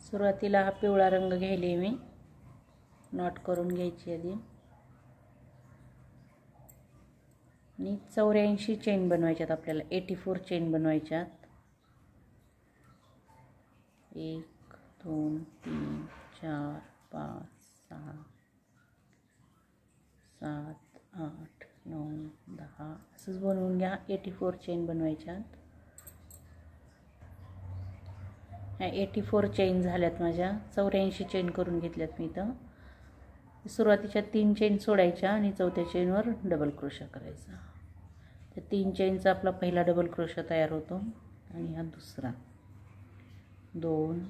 सुरुवातीला हा पिवळा रंग घ्यायले मी, नॉट करून घ्यायची आधी आणि 84 चेन बनवायच्यात आपल्याला, 84 चेन बनवायच्यात. 1 2 3 4 5 6 7 8 9 10 असंच बनवून घ्या. 84 चेन बनवायच्यात. ह्या 84 चेन झाल्यात माझ्या. 84 चेन करून घेतल्यात मी इथं. सुरुवातीच्या 3 चेन सोडायच्या आणि चौथ्या चेनवर डबल क्रोशा करायचा. त्या 3 चेनचा आपला पहिला डबल क्रोशा तयार होतो आणि हा दुसरा. 2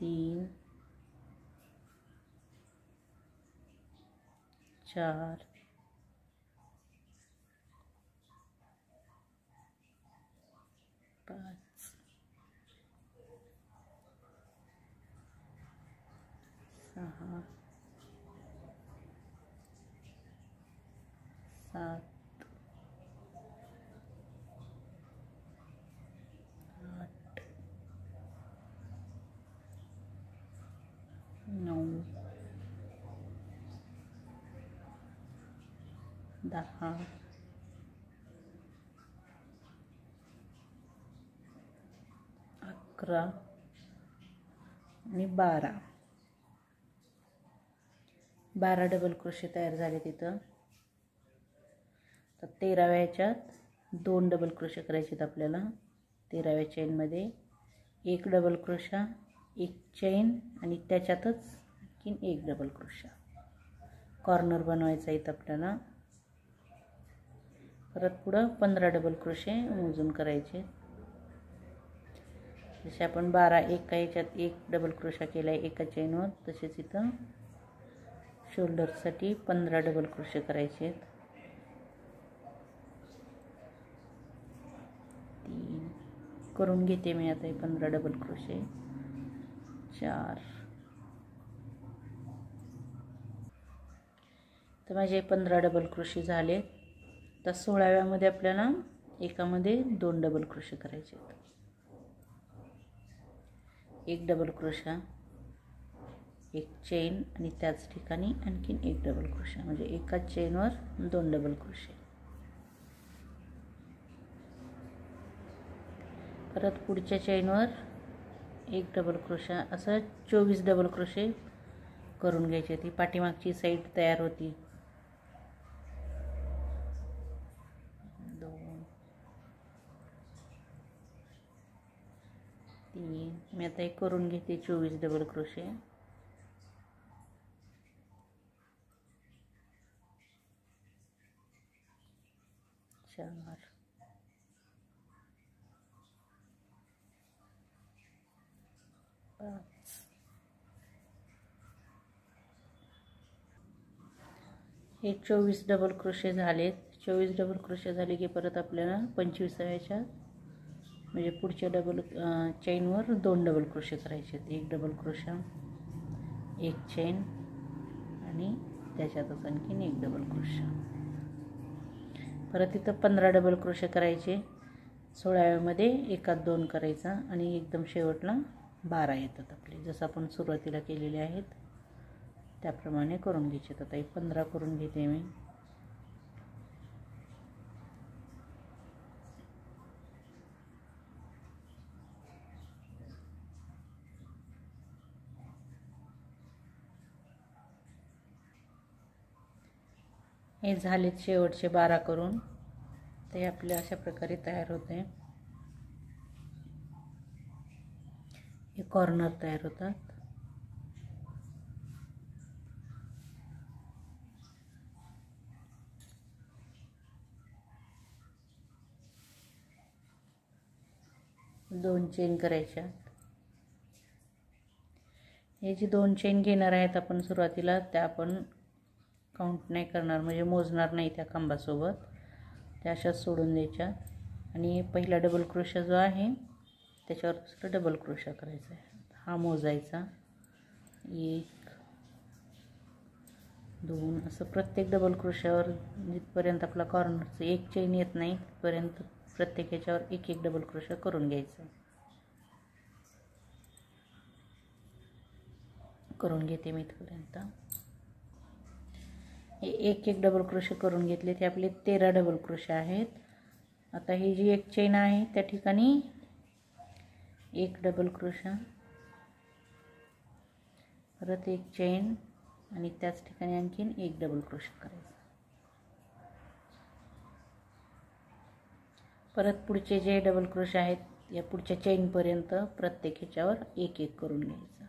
3 4 5 6 7 8 9 10 11 आणि 12 डबल क्रोशे तयार झाले तिथं. तर 13व्या ह्याच्यात 2 डबल क्रोशे करायचे आहेत आपल्याला. 13व्या चेनमध्ये 1 डबल क्रोशा, 1 चेन आणि त्याच्यातच आणखीन 1 डबल क्रोशा. कॉर्नर बनवायचा आहे आपल्याला. परत पुढं 15 डबल क्रोशे मोजून करायचे. जसे आपण 12 एका ह्याच्यात 1 डबल क्रोशा केला आहे एका चेनवर, तसेच इथं शोल्डरसाठी 15 डबल क्रोशे करायचे आहेत. 3 करून घेते मी आता हे 15 डबल क्रोशे. 4 तर माझे 15 डबल क्रोशे झाले. तर 16व्यामध्ये आपल्याला एकामध्ये 2 डबल क्रोशे करायचे आहेत. 1 डबल क्रोशा, 1 चेन आणि त्याच ठिकाणी आणखीन 1 डबल क्रोशा, म्हणजे एकाच चेनवर 2 डबल क्रोशे. परत पुढच्या चेनवर 1 डबल क्रोशा, असं 24 डबल क्रोशे करून घ्यायचे. ती पाठीमागची साईड तयार होती. 2 3 मी आता एक करून घेते 24 डबल क्रोशे. 4 5 हे 24 डबल क्रोशे झालेत. 24 डबल क्रोशे झाले की परत आपल्याला 25व्या म्हणजे पुढच्या डबल चेनवर 2 डबल क्रोशे करायचे आहेत. 1 डबल क्रोशा, 1 चेन आणि त्याच्यातच आणखीन 1 डबल क्रोशा. परत इथं 15 डबल क्रोशे करायचे. 16व्यामध्ये एकात 2 करायचा आणि एकदम शेवटला 12 येतात आपले, जसं आपण सुरुवातीला केलेले आहेत त्याप्रमाणे करून घ्यायचे. आता हे 15 करून घेते मी. हे झालेत शेवटचे 12 करून. ते आपल्या अशा प्रकारे तयार होते. हे कॉर्नर तयार होतात. दोन चेन करायच्या. हे जी 2 चेन घेणार आहेत आपण सुरुवातीला, त्या आपण काउंट नाही करणार, म्हणजे मोजणार नाही त्या खांबासोबत. त्या अशाच सोडून द्यायच्या आणि पहिला डबल क्रोशा जो आहे त्याच्यावर दुसरा डबल क्रोशा करायचा आहे. हा मोजायचा. 1 2 असं प्रत्येक डबल क्रोशावर जिथपर्यंत आपला कॉर्नरचं 1 चेन येत नाही तिथपर्यंत प्रत्येक याच्यावर एक एक डबल क्रोशा करून घ्यायचं. करून घेते मी इथपर्यंत. हे एक एक डबल क्रोशे करून घेतले. ते आपले 13 डबल क्रोशे आहेत. आता ही जी एक चेन आहे त्या ठिकाणी एक डबल क्रोशा, परत एक चेन आणि त्याच ठिकाणी आणखीन एक डबल क्रोशा करायचा. परत पुढचे जे डबल क्रोशे आहेत या पुढच्या चेनपर्यंत प्रत्येक ह्याच्यावर एक एक करून घ्यायचं.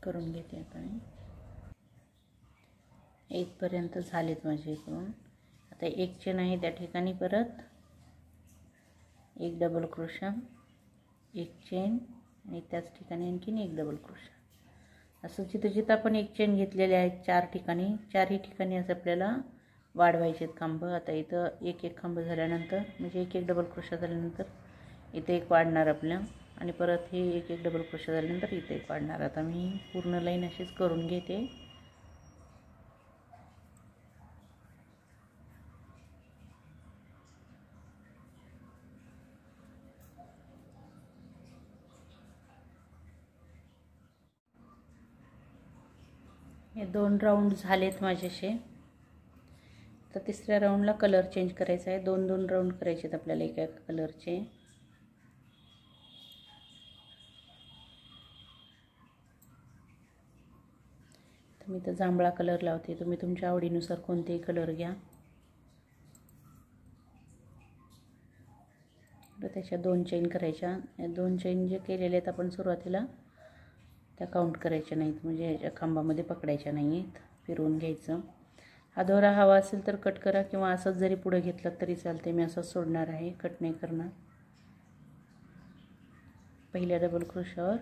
करून घेते आता मी. इथपर्यंत झालेत माझे इकडून. आता एक चेन आहे त्या ठिकाणी परत एक डबल क्रोशा, एक चेन आणि त्याच ठिकाणी आणखीन एक डबल क्रोशा. असं जिथं जिथं आपण एक चेन घेतलेले आहेत 4 ठिकाणी, 4ही ठिकाणी असं आपल्याला वाढवायचे आहेत खांब. आता इथं एक एक खांब झाल्यानंतर म्हणजे एक एक डबल क्रोशा झाल्यानंतर इथे एक वाढणार आपल्या आणि परत हे एक एक डबल क्रोशा झाल्यानंतर इथे एक वाढणार. आता मी पूर्ण लाईन अशीच करून घेते. हे 2 राऊंड झालेत माझेसे. तर तिसऱ्या राऊंडला कलर चेंज करायचा आहे. 2-2 राऊंड करायचे आहेत आपल्याला एका कलरचे. तर मी तर जांभळा कलर लावते. तुम्ही तुमच्या आवडीनुसार कोणतेही कलर घ्या. तर त्याच्या 2 चेन करायच्या. या 2 चेन जे केलेले आहेत आपण सुरुवातीला त्या काउंट करायच्या नाहीत, म्हणजे ह्याच्या खांबामध्ये पकडायच्या नाही आहेत. फिरवून घ्यायचं. हा दोरा हवा असेल तर कट करा किंवा असंच जरी पुढे घेतलं तरी चालते. मी असंच सोडणार आहे, कट नाही करणार. पहिल्या डबल क्रोशावर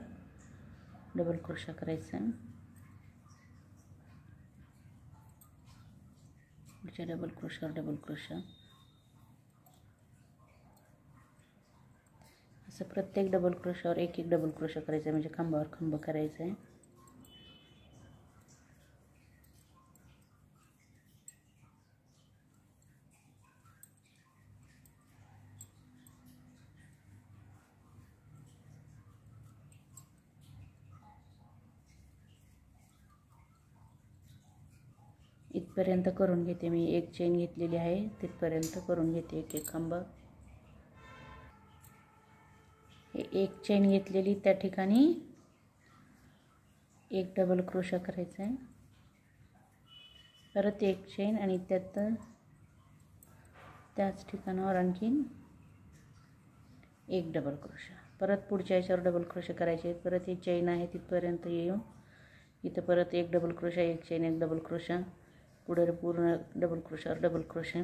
डबल क्रोशा करायचा. पुढच्या डबल क्रोशावर डबल क्रोशा. असं प्रत्येक डबल क्रोशावर एक एक डबल क्रोशा करायचा, म्हणजे खांबावर खांब करायचा आहे. इथपर्यंत करून घेते मी. एक चेन घेतलेली आहे तिथपर्यंत करून घेते एक एक खांब. हे एक चेन घेतलेली त्या ठिकाणी एक डबल क्रोशा करायचा आहे. परत एक चेन आणि त्याच ठिकाणावर आणखीन एक डबल क्रोशा. परत पुढच्या याच्यावर डबल क्रोशा करायचे. परत ही चेन आहे तिथपर्यंत येऊन इथं परत एक डबल क्रोशा, एक चेन, एक डबल क्रोशा. पुढे पूर्ण डबल क्रोशावर डबल क्रोशा.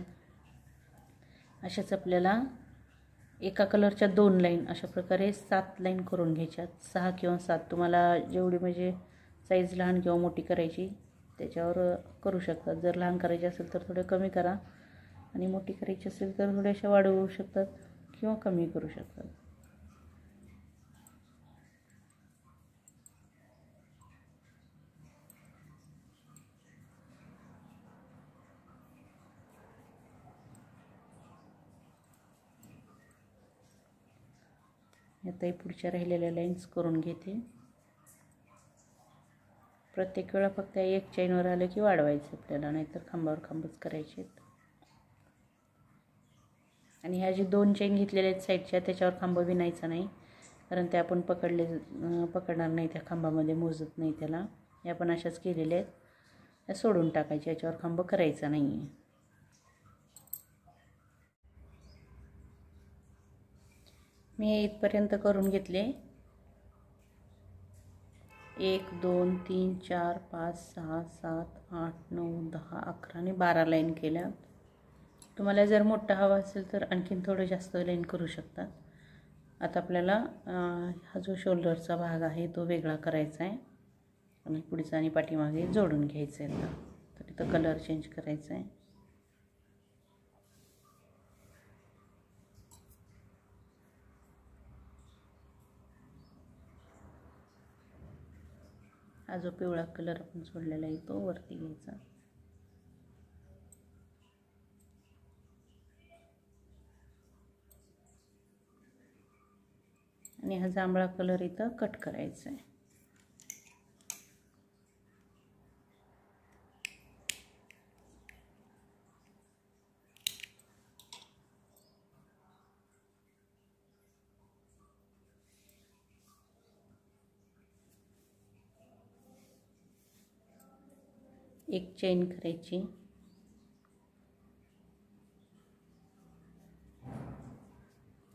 अशाच आपल्याला एका कलरच्या 2 लाईन अशा प्रकारे 7 लाईन करून घ्यायच्यात. 6 किंवा 7 तुम्हाला जेवढी म्हणजे साईज लहान किंवा मोठी करायची त्याच्यावर करू शकतात. जर लहान करायची असेल तर थोडं कमी करा आणि मोठी करायची असेल तर थोड्याशा वाढवू शकतात किंवा कमी करू शकतात. आता पुढच्या राहिलेल्या लाईन्स करून घेते. प्रत्येक वेळा फक्त एक चेनवर आलं की वाढवायचं आपल्याला, नाहीतर खांबावर खांबच करायचे. आणि ह्या जी 2 चेन घेतलेल्या आहेत साईडच्या त्याच्यावर खांब विणायचा नाही, कारण ते आपण पकडणार नाही त्या खांबामध्ये, मोजत नाही त्याला. हे आपण अशाच केलेल्या आहेत, त्या सोडून टाकायच्या. याच्यावर खांब करायचा नाही आहे. मी इथपर्यंत करून घेतले. 1 2 3 4 5 6 7 8 9 10 11 आणि 12 लाईन केल्या. तुम्हाला जर मोठा हवा असेल तर आणखीन थोडं जास्त लाईन करू शकतात. आता आपल्याला हा जो शोल्डरचा भाग आहे तो वेगळा करायचा आहे आणि पुढचा आणि पाठीमागे जोडून घ्यायचं आहे. आता तर इथं कलर चेंज करायचा आहे. हा जो पिवळा कलर आपण सोडलेला आहे तो वरती घ्यायचा. आणि हा जांभळा कलर इथं कट करायचा आहे. एक चेन करायची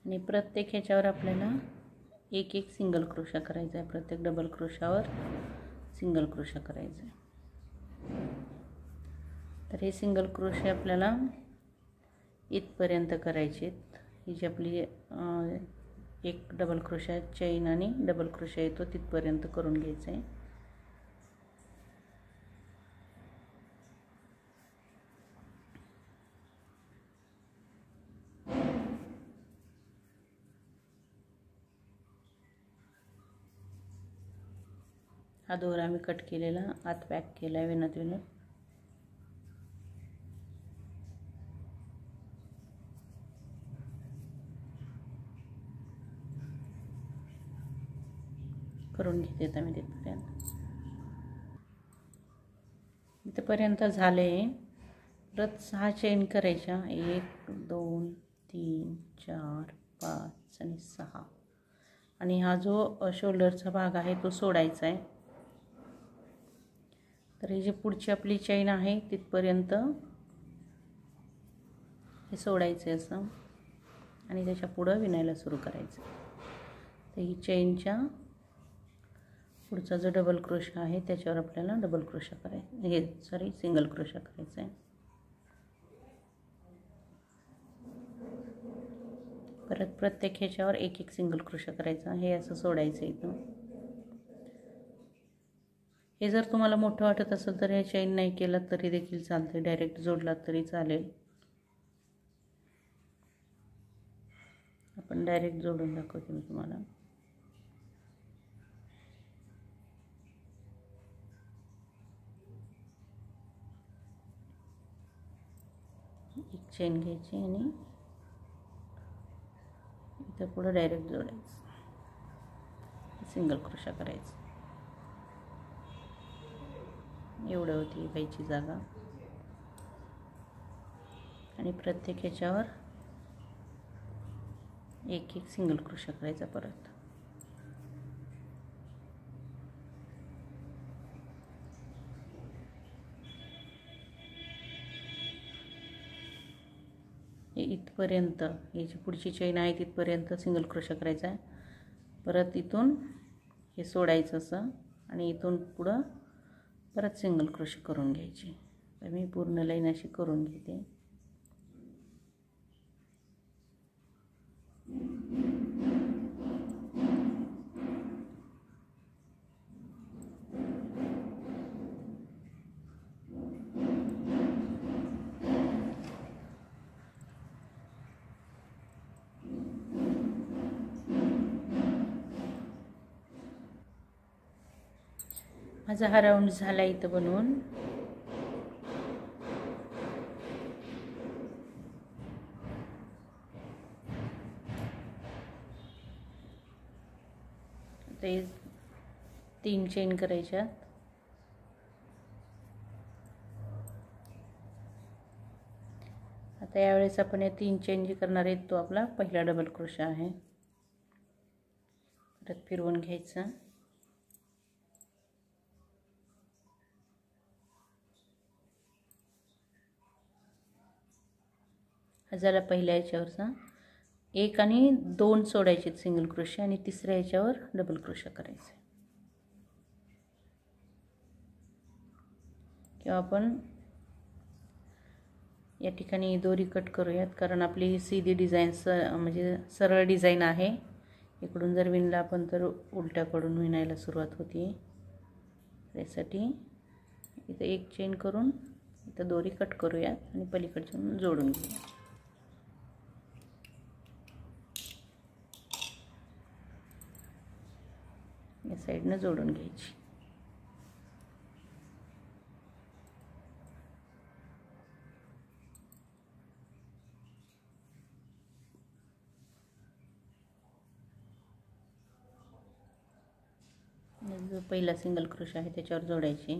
आणि प्रत्येक ह्याच्यावर आपल्याला एक एक सिंगल क्रोशा करायचा आहे. प्रत्येक डबल क्रोशावर सिंगल क्रोशा करायचा आहे. तर हे सिंगल क्रोशे आपल्याला इथपर्यंत करायचे आहेत. ही जी आपली एक डबल क्रोशा चेन आणि डबल क्रोशा येतो तिथपर्यंत करून घ्यायचं आहे. हा दोरा मी कट केलेला आत पॅक केला आहे विणत विणत. करून घेते आता मी इथपर्यंत झाले. परत 6 चेन करायच्या. 1 2 3 4 5 आणि 6. आणि हा जो शोल्डरचा भाग आहे तो सोडायचा आहे. तर ही जी पुढची आपली चेन आहे तिथपर्यंत हे सोडायचं आहे असं आणि त्याच्या पुढं विणायला सुरू करायचं. तर ही चेनच्या पुढचा जो डबल क्रोशा आहे त्याच्यावर आपल्याला डबल क्रोशा करायचा, हे सिंगल क्रोशा करायचा आहे. परत प्रत्येक ह्याच्यावर एक एक सिंगल क्रोशा करायचा. हे असं सोडायचं इथून. हे जर तुम्हाला मोठं वाटत असेल तर हे चेन नाही केलं तरी देखील चालते, डायरेक्ट जोडला तरी चालेल. आपण डायरेक्ट जोडून दाखवते मी तुम्हाला. एक चेन घ्यायची आणि इथं पुढं डायरेक्ट जोडायचं, सिंगल क्रोशा करायचं. एवढं होती बाईची जागा. आणि प्रत्येक ह्याच्यावर एक एक सिंगल क्रोशा करायचा. परत हे इथपर्यंत, ही जी पुढची चेन आहे तिथपर्यंत सिंगल क्रोशा करायचा आहे. परत इथून हे सोडायचं असं आणि इथून पुढं परत सिंगल क्रोशा करून घ्यायची. तर मी पूर्ण लाईन अशी करून घेते. माझा हा राऊंड झाला इथं बनवून. ते 3 चेन करायच्या. आता यावेळेस आपण या 3 चेन जी करणार आहेत तो आपला पहिला डबल क्रोशा आहे. परत फिरवून घ्यायचा. हा झाला पहिल्या याच्यावरचा. 1 आणि 2 सोडायचे सिंगल क्रोशा आणि तिसऱ्या याच्यावर डबल क्रोशा करायचे. किंवा आपण या ठिकाणी दोरी कट करूयात, कारण आपली सीधी डिझाईन म्हणजे सरळ डिझाईन आहे. इकडून जर विणला आपण तर उलट्याकडून विणायला सुरुवात होती. त्यासाठी इथं एक चेन करून इथं दोरी कट करूयात आणि पलीकडून जोडून घेऊया. या साईडनं जोडून घ्यायची. जो पहिला सिंगल क्रोशा आहे त्याच्यावर जोडायची.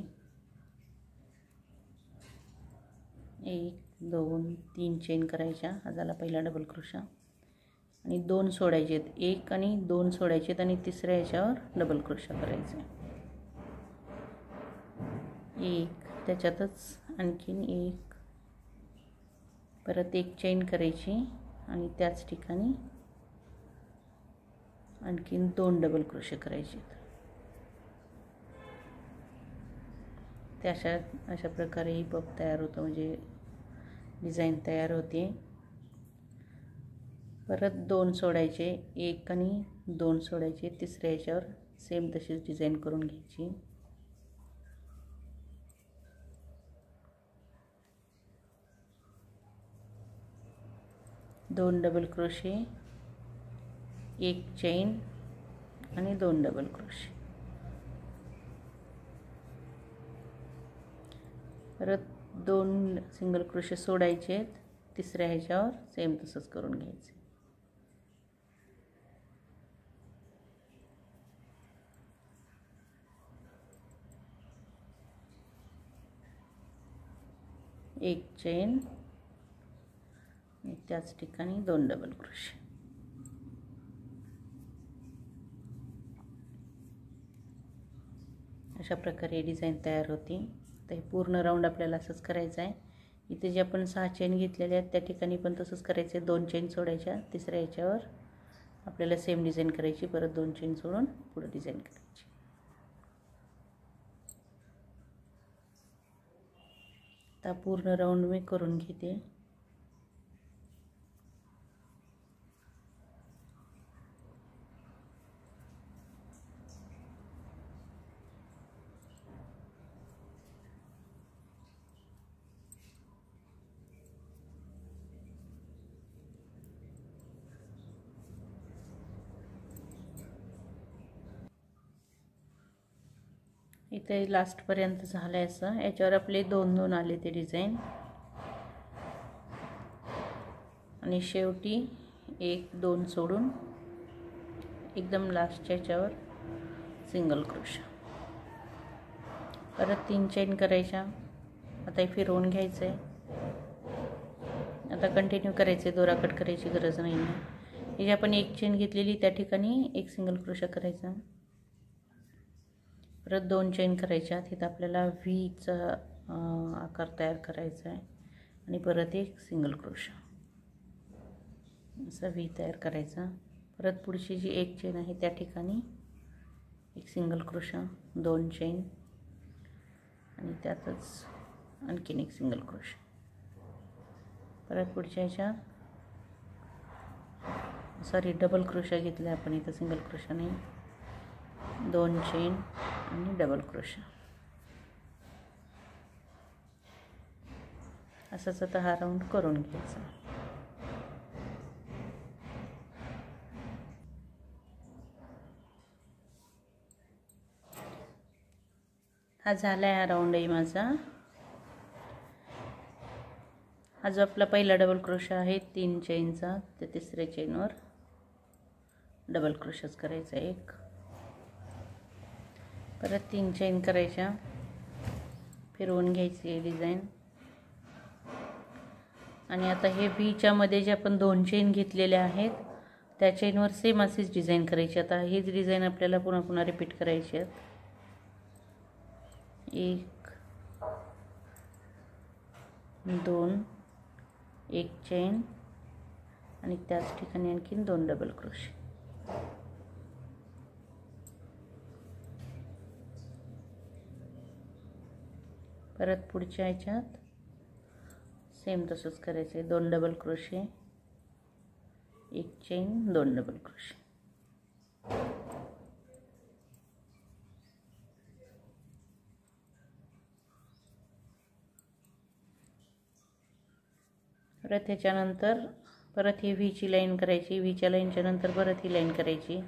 1 2 3 चेन करायच्या. हा झाला पहिला डबल क्रोशा आणि 2 सोडायचे आहेत. 1 आणि 2 सोडायचे आणि तिसऱ्या याच्यावर डबल क्रोशा करायचे. 1 त्याच्यातच आणखीन 1, परत 1 चेन करायची आणि त्याच ठिकाणी आणखीन 2 डबल क्रोशे करायचे. अशा प्रकारे ही पफ तयार होतं, म्हणजे डिझाईन तयार होते. परत 2 सोडायचे, 1 आणि 2 सोडायचे. तिसऱ्या याच्यावर सेम तशीच डिझाईन करून घ्यायची. दोन डबल क्रोशे, 1 चेन आणि 2 डबल क्रोशे. परत 2 सिंगल क्रोशे सोडायचे आहेत. तिसऱ्या ह्याच्यावर सेम तसंच करून घ्यायचे. एक चेन आणि त्याच ठिकाणी 2 डबल क्रोशे. अशा प्रकारे डिझाईन तयार होती. तर हे पूर्ण राऊंड आपल्याला असंच करायचं आहे. इथे जे आपण 6 चेन घेतलेले आहेत त्या ठिकाणी पण तसंच करायचं आहे. 2 चेन सोडायच्या, तिसऱ्या याच्यावर आपल्याला सेम डिझाईन करायची. परत 2 चेन सोडून पुढे डिझाईन करायची. आता पूर्ण राऊंड मी करून घेते. इथे लास्टपर्यंत झालं आहे असं. याच्यावर आपले 2-2 आले ते डिझाईन आणि शेवटी 1-2 सोडून एकदम लास्टच्या याच्यावर सिंगल क्रोशा. परत 3 चेन करायच्या. आता हे फिरवून घ्यायचं आहे. आता कंटिन्यू करायचे, दोरा कट करायची गरज नाही आहे. हे जे आपण 1 चेन घेतलेली त्या ठिकाणी 1 सिंगल क्रोशा करायचा. परत 2 चेन करायच्या. तिथं आपल्याला व्हीचा आकार तयार करायचा आहे आणि परत 1 सिंगल क्रोशा, असा व्ही तयार करायचा. परत पुढची जी 1 चेन आहे त्या ठिकाणी 1 सिंगल क्रोशा, 2 चेन आणि त्यातच आणखीन 1 सिंगल क्रोशा. परत पुढच्या ह्याच्यात डबल क्रोशा घेतला आपण इथं, सिंगल क्रोशा नाही. 2 चेन आणि डबल क्रोशा. असंच आता हा राऊंड करून घ्यायचा. हा झाला आहे हा राऊंडही माझा. हा जो आपला पहिला डबल क्रोशा आहे 3 चेनचा, त्या तिसऱ्या चेनवर डबल क्रोशाच करायचा 1. परत 3 चेन करायच्या, फिरवून घ्यायची डिझाईन. आणि आता हे व्हीच्या मध्ये जे आपण 2 चेन घेतलेल्या आहेत त्या चेनवर सेम अशीच डिझाईन करायची. आता हीच डिझाईन आपल्याला पुन्हा पुन्हा रिपीट करायची आहे. 1 2 1 चेन आणि त्याच ठिकाणी आणखीन 2 डबल क्रोशे. परत पुढच्या ह्याच्यात सेम तसंच करायचं आहे. 2 double crochet, 1 chain, 2 double crochet. परत ह्याच्यानंतर परत ही व्हीची लाईन करायची. व्हीच्या लाईनच्या नंतर परत ही लाईन करायची.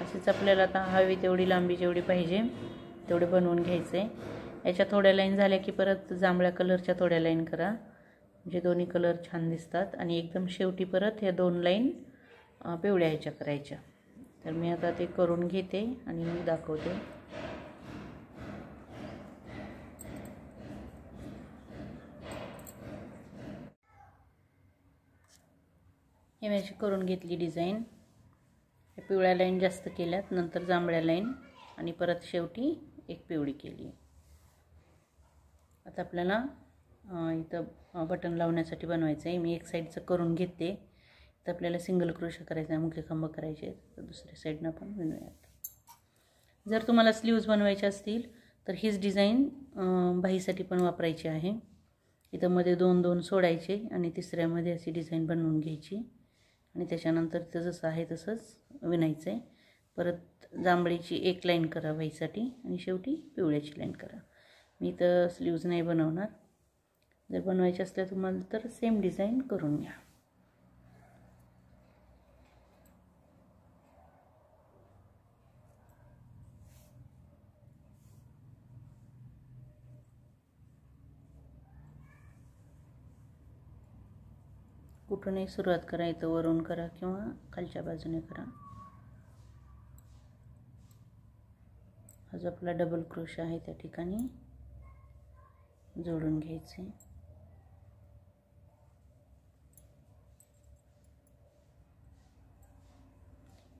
असेच आपल्याला आता हवी तेवढी लांबी जेवढी पाहिजे तेवढे बनवून घ्यायचे. याच्या थोड्या लाईन झाल्या की परत जांभळ्या कलरच्या थोड्या लाईन करा, म्हणजे दोन्ही कलर छान दिसतात. आणि एकदम शेवटी परत ह्या 2 लाईन पिवळ्या ह्याच्या करायच्या. तर मी आता ते करून घेते आणि मग दाखवते. हे मी अशी करून घेतली डिझाईन. पिवळ्या लाईन जास्त केल्यात, नंतर जांभळ्या लाईन आणि परत शेवटी एक पिवळी केली. आता आपल्याला इथं बटन लावण्यासाठी बनवायचं आहे. मी एक साईडचं करून घेते. तर आपल्याला सिंगल क्रोशा करायचा आहे, मुख्य खांब करायचे आहेत. तर दुसऱ्या साईडनं पण बनवूयात. जर तुम्हाला स्लीव्ज बनवायचे असतील तर हीच डिझाईन बाहीसाठी पण वापरायची आहे. इथं मध्ये 2-2 सोडायचे आणि तिसऱ्यामध्ये अशी डिझाईन बनवून घ्यायची आणि त्याच्यानंतर ते जसं आहे तसंच विणायचं आहे. परत जांभळीची एक लाईन करा बाहीसाठी आणि शेवटी पिवळ्याची लाईन करा. मी तर स्लीव्ज नाही बनवणार. जर बनवायचे असल्या तुम्हाला तर सेम डिझाईन करून घ्या. कुठूनही सुरुवात करा. इथं वरून करा किंवा खालच्या बाजूने करा. हा जो आपला डबल क्रोशा आहे त्या ठिकाणी जोडून घ्यायचे.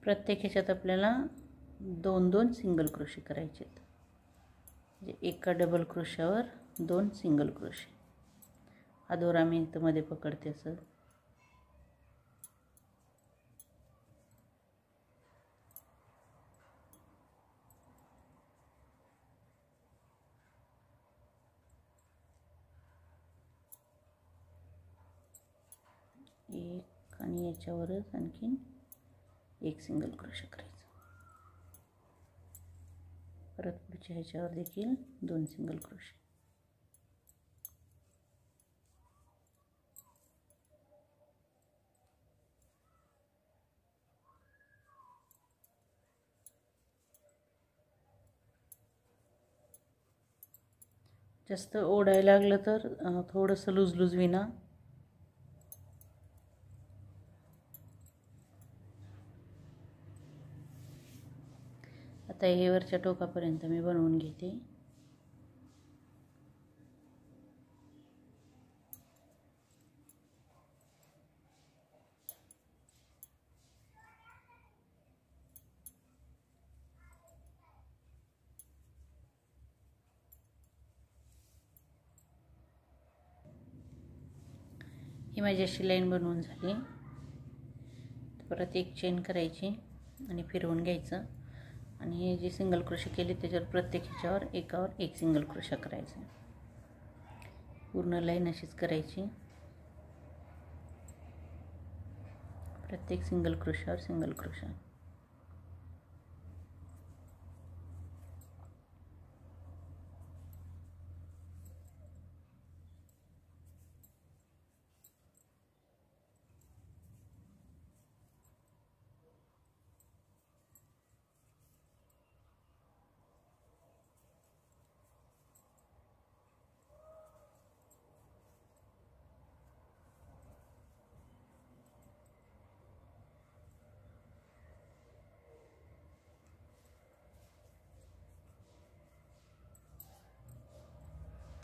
प्रत्येक ह्याच्यात आपल्याला 2-2 सिंगल क्रोशे करायचे आहेत. म्हणजे एका डबल क्रोशावर 2 सिंगल क्रोशे. हा दोरा मी इथं मध्ये पकडते असं. एक आणि याच्यावरच आणखीन एक सिंगल क्रोशा करायचा. परत पुढच्या ह्याच्यावर देखील 2 सिंगल क्रोशे. जास्त ओढायला लागलं तर थोडंसं लूज विणा. आता हे वरच्या टोकापर्यंत मी बनवून घेते. ही माझी अशी लाईन बनवून झाली. परत एक चेन करायची आणि फिरवून घ्यायचं आणि हे जे सिंगल क्रोशे केले त्याच्यावर प्रत्येक ह्याच्यावर एकावर एक सिंगल क्रोशा करायचा. पूर्ण लाईन अशीच करायची. प्रत्येक सिंगल क्रोशावर सिंगल क्रोशा.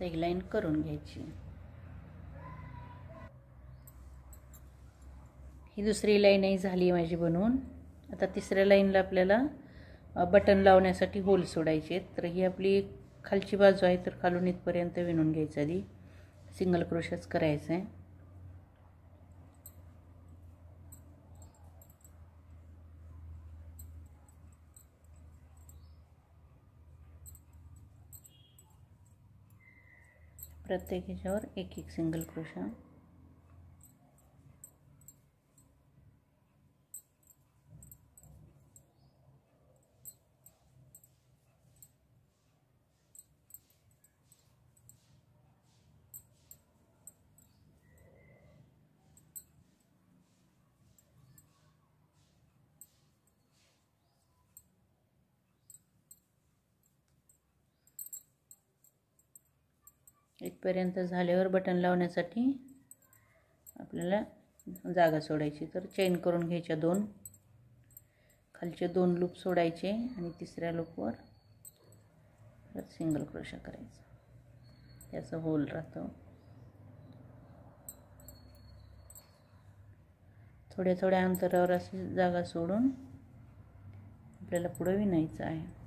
एक लाईन करून घ्यायची. ही दुसरी लाईनही झाली माझी बनवून. आता तिसऱ्या लाईनला आपल्याला बटन लावण्यासाठी होल सोडायचे आहेत. तर ही आपली खालची बाजू आहे, तर खालून इथपर्यंत विणून घ्यायचं. आधी सिंगल क्रोशाच करायचं आहे. प्रत्येक ह्याच्यावर एक एक सिंगल क्रोशा. इथपर्यंत झाल्यावर बटन लावण्यासाठी आपल्याला जागा सोडायची. तर चेन करून घ्यायच्या 2. खालचे 2 लूप सोडायचे आणि तिसऱ्या लूपवर परत सिंगल क्रोशा करायचा. याचं होल राहतं. थोड्या थोड्या अंतरावर अशी जागा सोडून आपल्याला पुढे विणायचं आहे.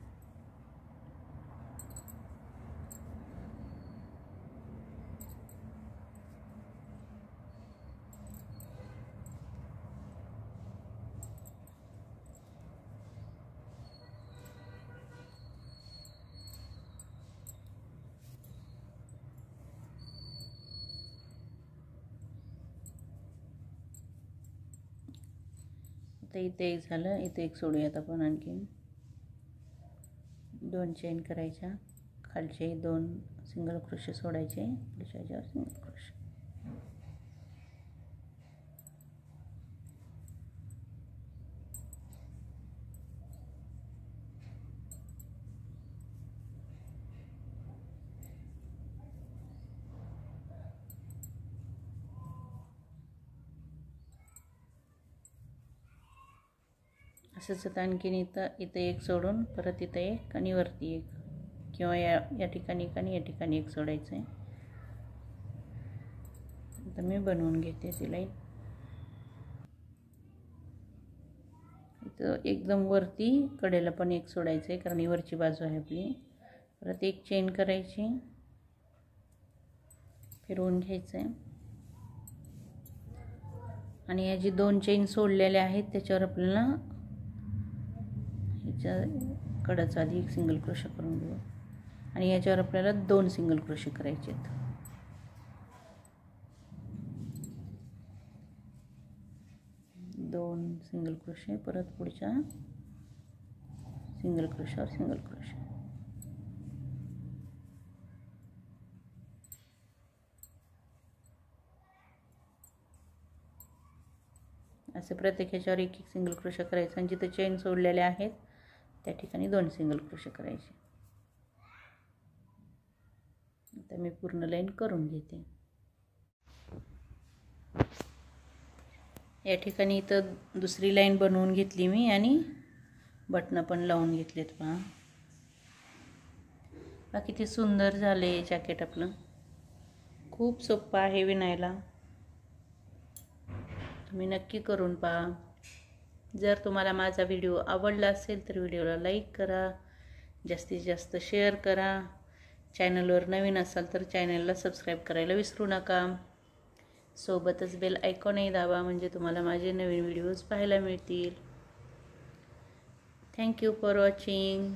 आता इथे एक झालं, इथे एक सोडूयात आपण. आणखीन 2 चेन करायच्या, खालचे 2 सिंगल क्रोशे सोडायचे, पुढच्या ह्याच्यावर सिंगल क्रोशे. असंच आता आणखीन इथं एक सोडून परत इथं एक आणि वरती एक, किंवा या ठिकाणी एक आणि या ठिकाणी एक सोडायचं आहे. आता मी बनवून घेते ती लाईन. इथं एकदम वरती कडेला पण एक सोडायचं आहे, कारण ही वरची बाजू आहे आपली. परत एक चेन करायची, फिरवून घ्यायचं आहे आणि या जी 2 चेन सोडलेल्या आहेत त्याच्यावर आपल्याला ह्याच्या कडेचा आधी एक सिंगल क्रोशा करून घेऊ आणि याच्यावर आपल्याला 2 सिंगल क्रोशे करायचे आहेत. दोन सिंगल क्रोशे, परत पुढच्या सिंगल क्रोशावर सिंगल क्रोशे. असे प्रत्येक ह्याच्यावर एक एक सिंगल क्रोशा करायचा आणि जिथे चेन सोडलेल्या आहेत त्या ठिकाणी 2 सिंगल क्रोशे करायचे. आता मी पूर्ण लाईन करून घेते. या ठिकाणी इथं दुसरी लाईन बनवून घेतली मी आणि बटणं पण लावून घेतलेत. पहा किती सुंदर झाले जॅकेट आपलं. खूप सोपं आहे विणायला, तुम्ही नक्की करून पहा. जर तुम्हाला माझा व्हिडिओ आवडला असेल तर व्हिडिओला लाईक करा, जास्तीत जास्त शेअर करा. चॅनलवर नवीन असाल तर चॅनलला सबस्क्राईब करायला विसरू नका. सोबतच बेल आयकॉनही दाबा, म्हणजे तुम्हाला माझे नवीन व्हिडिओज पाहायला मिळतील. Thank you for watching.